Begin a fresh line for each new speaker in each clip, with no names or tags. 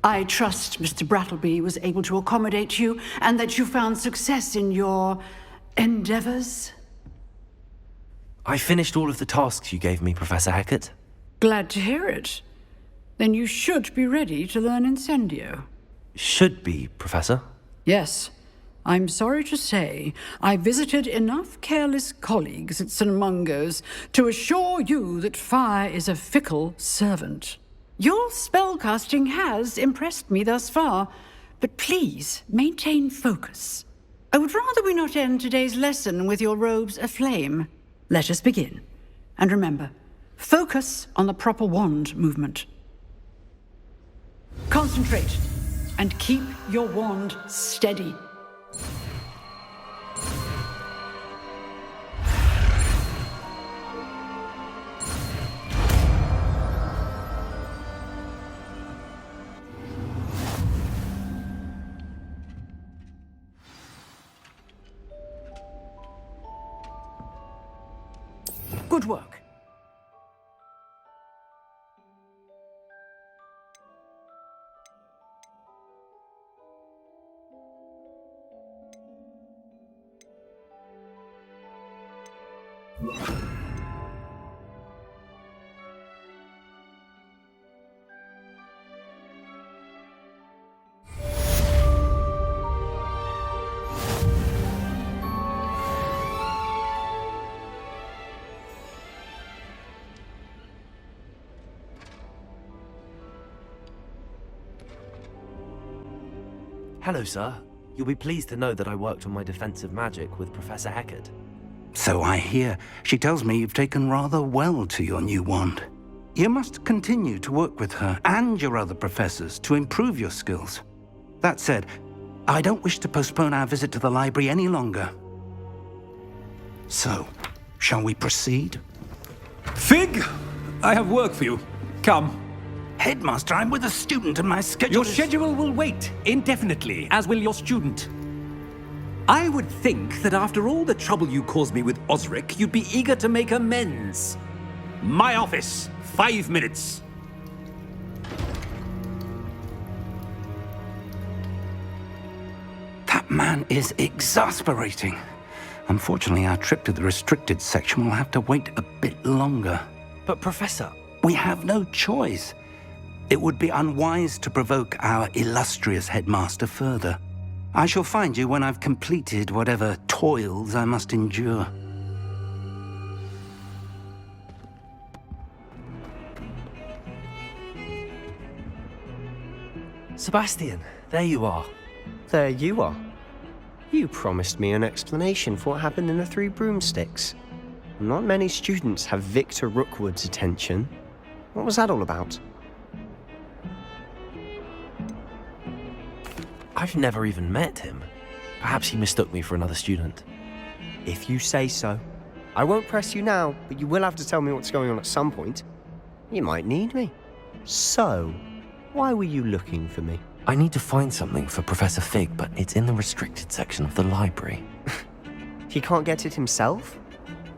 I trust Mr. Brattleby was able to accommodate you, and that you found success in your endeavors.
I finished all of the tasks you gave me, Professor Hecat.
Glad to hear it. Then you should be ready to learn Incendio.
Should be, Professor?
Yes. I'm sorry to say, I visited enough careless colleagues at St. Mungo's to assure you that fire is a fickle servant. Your spellcasting has impressed me thus far, but please maintain focus. I would rather we not end today's lesson with your robes aflame. Let us begin. And remember, focus on the proper wand movement. Concentrate, and keep your wand steady. Good work.
Hello, sir. You'll be pleased to know that I worked on my defensive magic with Professor Hecat.
So I hear. She tells me you've taken rather well to your new wand. You must continue to work with her and your other professors to improve your skills. That said, I don't wish to postpone our visit to the library any longer. So, shall we proceed?
Fig! I have work for you. Come.
Headmaster, I'm with a student and my schedule
Your schedule will wait indefinitely, as will your student. I would think that after all the trouble you caused me with Osric, you'd be eager to make amends. My office, 5 minutes.
That man is exasperating. Unfortunately, our trip to the restricted section will have to wait a bit longer.
But, Professor...
We have no choice. It would be unwise to provoke our illustrious headmaster further. I shall find you when I've completed whatever toils I must endure.
Sebastian, there you are.
There you are. You promised me an explanation for what happened in the Three Broomsticks. Not many students have Victor Rookwood's attention. What was that all about?
I've never even met him. Perhaps he mistook me for another student.
If you say so. I won't press you now, but you will have to tell me what's going on at some point. You might need me. So, why were you looking for me?
I need to find something for Professor Fig, but it's in the restricted section of the library.
He can't get it himself?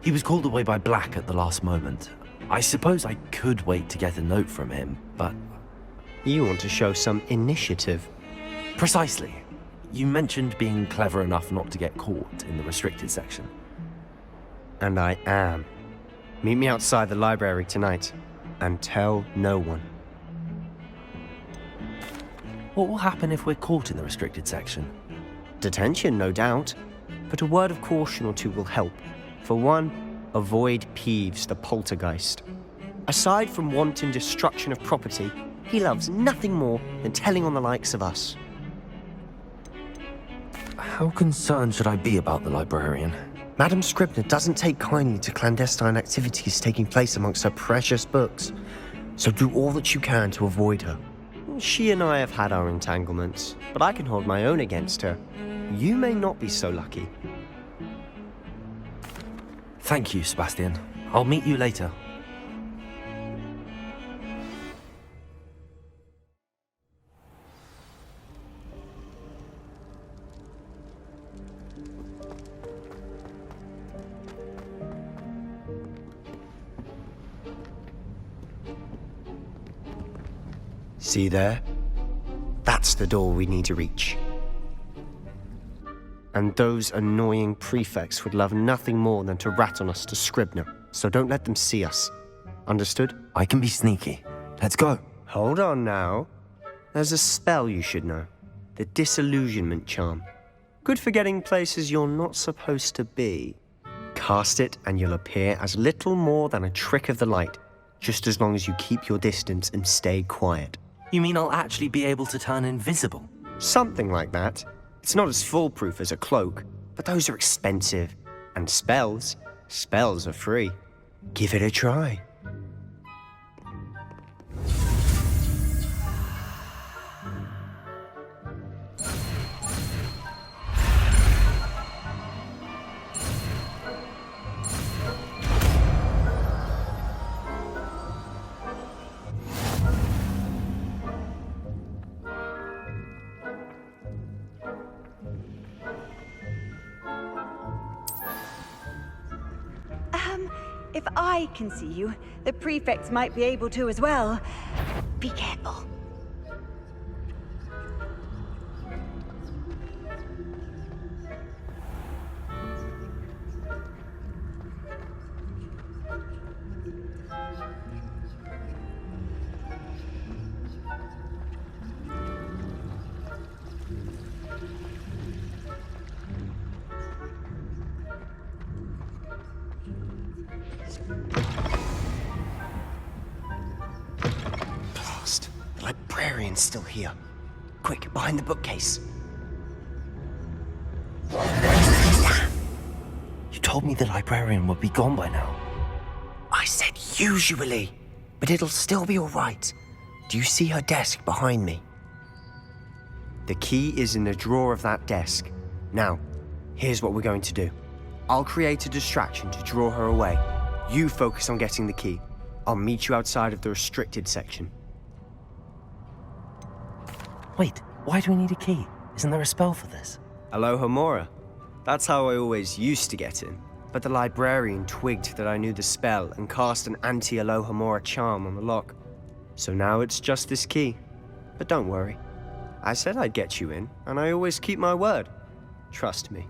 He was called away by Black at the last moment. I suppose I could wait to get a note from him, but...
You want to show some initiative.
Precisely. You mentioned being clever enough not to get caught in the restricted section.
And I am. Meet me outside the library tonight, and tell no one.
What will happen if we're caught in the restricted section?
Detention, no doubt. But a word of caution or two will help. For one, avoid Peeves, the poltergeist. Aside from wanton destruction of property, he loves nothing more than telling on the likes of us.
How concerned should I be about the librarian?
Madame Scribner doesn't take kindly to clandestine activities taking place amongst her precious books, so do all that you can to avoid her. She and I have had our entanglements, but I can hold my own against her. You may not be so lucky.
Thank you, Sebastian. I'll meet you later.
See there? That's the door we need to reach. And those annoying prefects would love nothing more than to rat on us to Scribner, so don't let them see us. Understood?
I can be sneaky. Let's go.
Hold on now. There's a spell you should know. The Disillusionment Charm. Good for getting places you're not supposed to be. Cast it and you'll appear as little more than a trick of the light, just as long as you keep your distance and stay quiet.
You mean I'll actually be able to turn invisible?
Something like that. It's not as foolproof as a cloak, but those are expensive. And spells are free. Give it a try.
If I can see you, the prefects might be able to as well. Be careful.
Blast. The librarian's still here. Quick, behind the bookcase.
You told me the librarian would be gone by now.
I said usually, but it'll still be all right. Do you see her desk behind me? The key is in the drawer of that desk. Now, here's what we're going to do. I'll create a distraction to draw her away. You focus on getting the key. I'll meet you outside of the restricted section.
Wait, why do we need a key? Isn't there a spell for this?
Alohomora. That's how I always used to get in. But the librarian twigged that I knew the spell and cast an anti-Alohomora charm on the lock. So now it's just this key. But don't worry. I said I'd get you in, and I always keep my word. Trust me.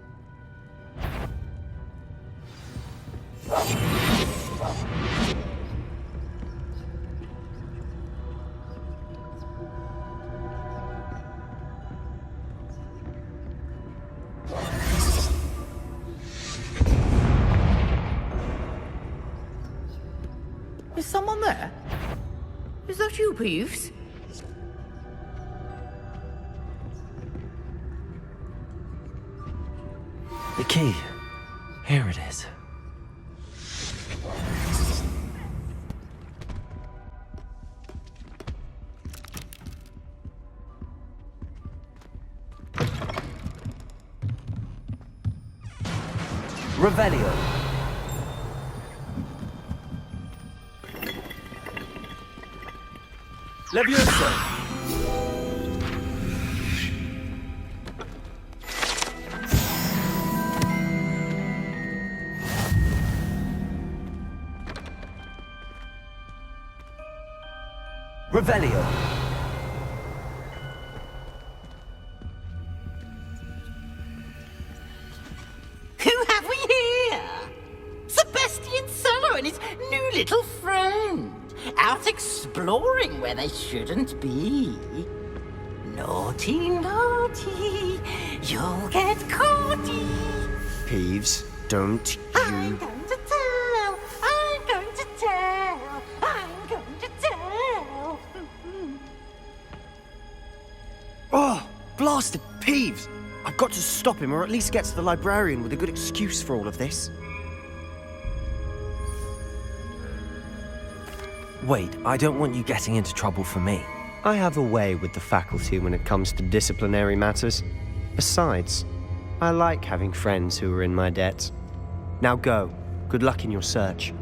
Is someone there? Is that you, Peeves?
The key. Here it is. Revelio. Levioso. Revelio.
Who have we here? Sebastian Cello and his new little friend. Out exploring where they shouldn't be. Naughty, naughty. You'll get caughty.
Peeves, don't
I'm
you...
going to tell. I'm going to tell. I'm going to tell.
Oh, blasted Peeves! I've got to stop him, or at least get to the librarian with a good excuse for all of this.
Wait, I don't want you getting into trouble for me.
I have a way with the faculty when it comes to disciplinary matters. Besides, I like having friends who are in my debt. Now go. Good luck in your search.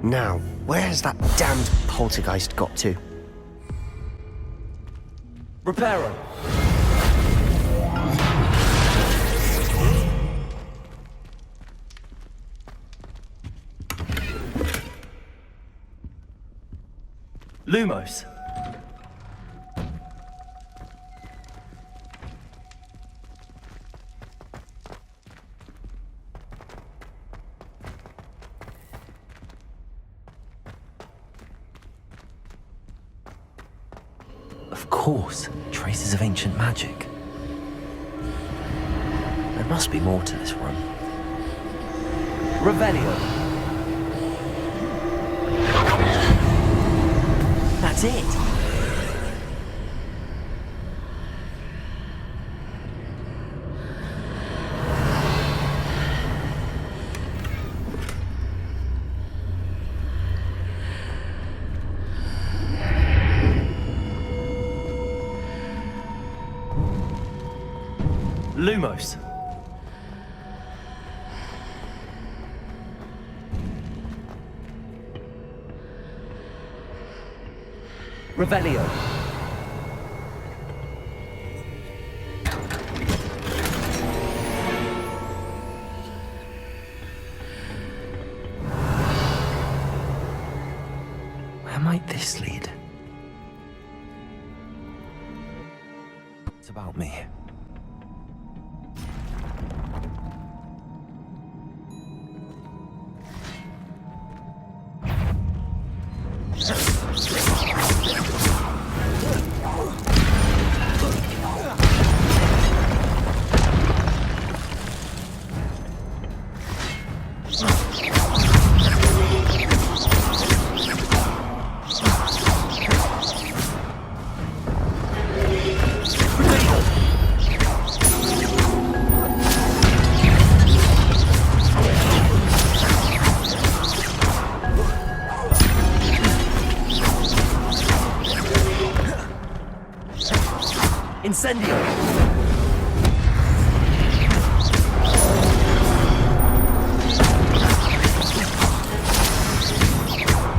Now, where's that damned poltergeist got to?
Reparo. Lumos. Of course, traces of ancient magic. There must be more to this room. Revelio! That's it! Lumos. Revelio. Where might this lead? It's about me. Incendio!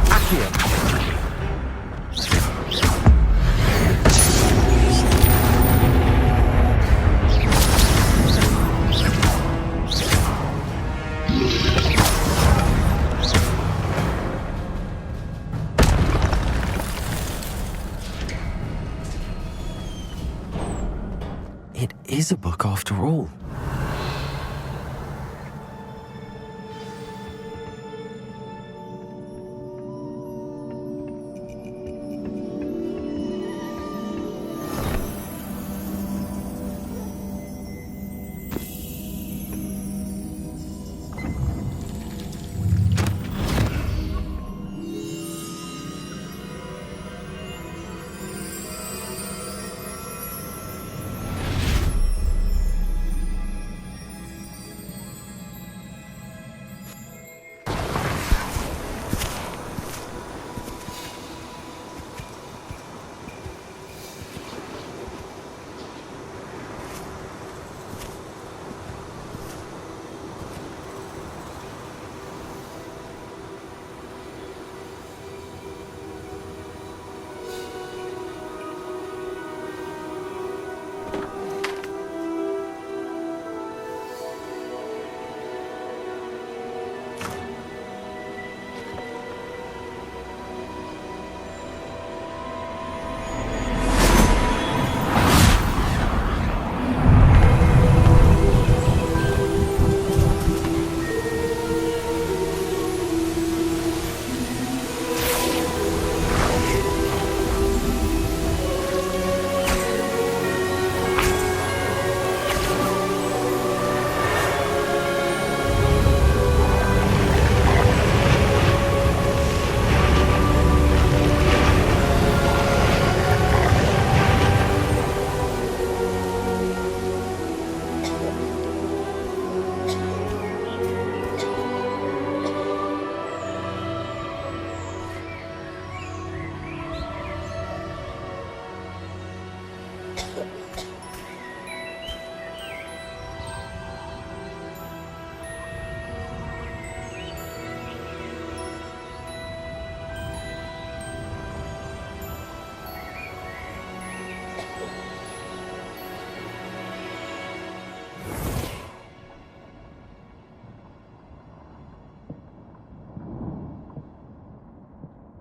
Accio! It is a book after all.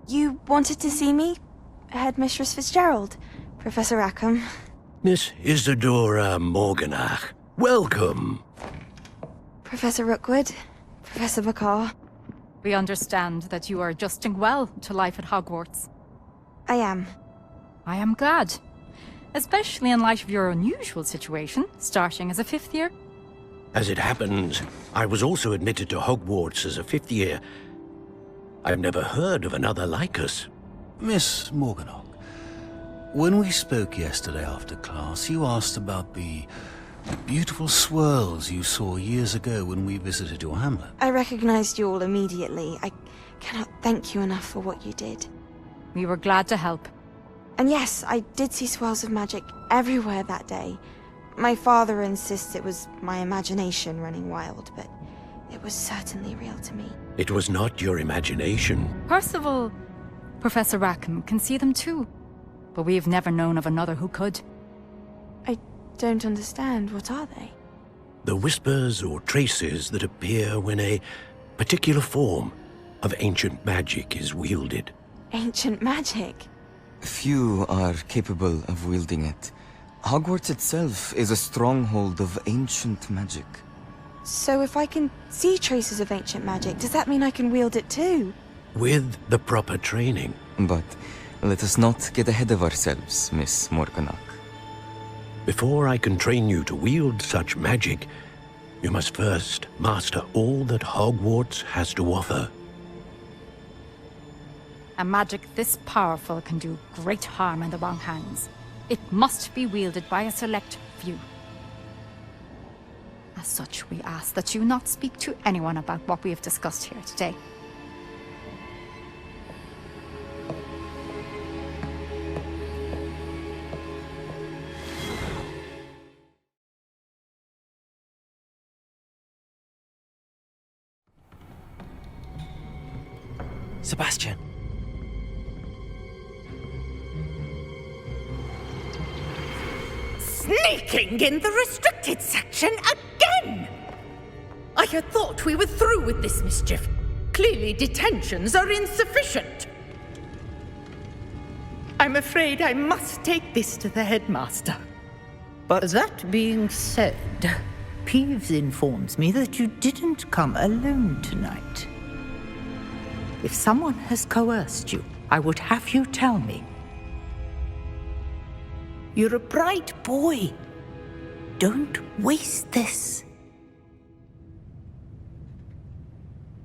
You wanted to see me? Headmistress Fitzgerald, Professor Rackham.
Miss Isadora Morganach, welcome.
Professor Rookwood, Professor Bakar.
We understand that you are adjusting well to life at Hogwarts.
I am.
I am glad. Especially in light of your unusual situation, starting as a 5th year.
As it happens, I was also admitted to Hogwarts as a 5th year. I've never heard of another like us.
Miss Morganach, when we spoke yesterday after class, you asked about the beautiful swirls you saw years ago when we visited your hamlet.
I recognized you all immediately. I cannot thank you enough for what you did.
We were glad to help.
And yes, I did see swirls of magic everywhere that day. My father insists it was my imagination running wild, but it was certainly real to me.
It was not your imagination.
Percival, Professor Rackham can see them too. But we've never known of another who could.
I don't understand. What are they?
The whispers or traces that appear when a particular form of ancient magic is wielded.
Ancient magic?
Few are capable of wielding it. Hogwarts itself is a stronghold of ancient magic.
So if I can see traces of ancient magic, does that mean I can wield it too?
With the proper training.
But let us not get ahead of ourselves, Miss Morganach.
Before I can train you to wield such magic, you must first master all that Hogwarts has to offer.
A magic this powerful can do great harm in the wrong hands. It must be wielded by a select few. As such, we ask that you not speak to anyone about what we have discussed here today.
Sebastian.
Sneaking in the restricted section again! I had thought we were through with this mischief. Clearly detentions are insufficient. I'm afraid I must take this to the headmaster.
But that being said, Peeves informs me that you didn't come alone tonight. If someone has coerced you, I would have you tell me. You're a bright boy. Don't waste this.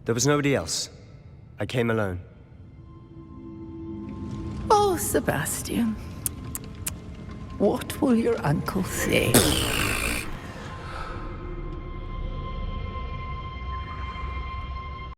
There was nobody else. I came alone.
Oh, Sebastian. What will your uncle say?